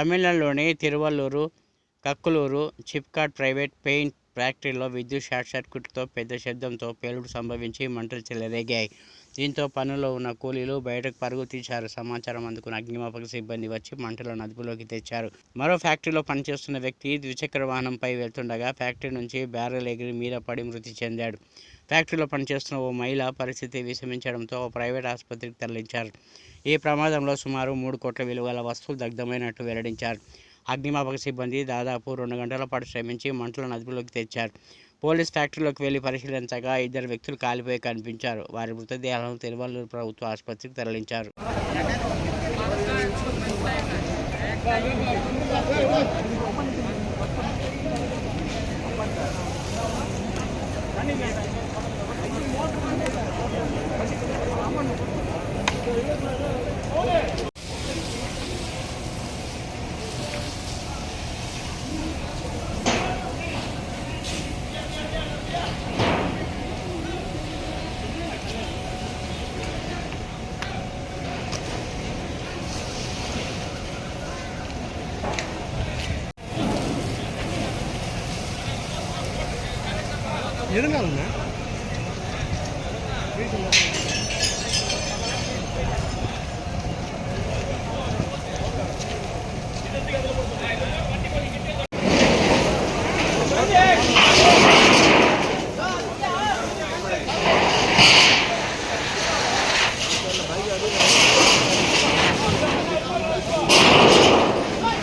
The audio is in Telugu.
తమిళనాడులోని తిరువల్లూరు, కక్కలూరు చిప్కాట్ ప్రైవేట్ పెయింట్ ఫ్యాక్టరీలో విద్యుత్ షార్ట్ సర్క్యూట్తో పెద్ద శబ్దంతో పేలుడు సంభవించి మంటలు చెలరేగాయి. దీంతో పనుల్లో ఉన్న కూలీలు బయటకు పరుగు తీశారు. సమాచారం అందుకున్న అగ్నిమాపక సిబ్బంది వచ్చి మంటలను అదుపులోకి తెచ్చారు. మరో ఫ్యాక్టరీలో పనిచేస్తున్న వ్యక్తి ద్విచక్ర వాహనంపై వెళ్తుండగా ఫ్యాక్టరీ నుంచి బ్యారెల్ ఎగిరి మీద పడి మృతి చెందాడు. ఫ్యాక్టరీలో పనిచేస్తున్న ఓ మహిళ పరిస్థితి విషమించడంతో ఓ ప్రైవేట్ ఆసుపత్రికి తరలించారు. ఈ ప్రమాదంలో సుమారు 3 కోట్ల విలువ గల వస్తువులు దగ్ధమైనట్లు వెల్లడించారు. అగ్నిమాపక సిబ్బంది దాదాపు 2 గంటల పాటు శ్రమించి మంటలను అదుపులోకి తెచ్చారు. పోలీస్ ఫ్యాక్టరీలోకి వెళ్లి పరిశీలించగా 2 వ్యక్తులు కాలిపోయి కనిపించారు. వారి మృతదేహాలను తిరువల్లూరు ప్రభుత్వ ఆసుపత్రికి తరలించారు. ఎదురుగా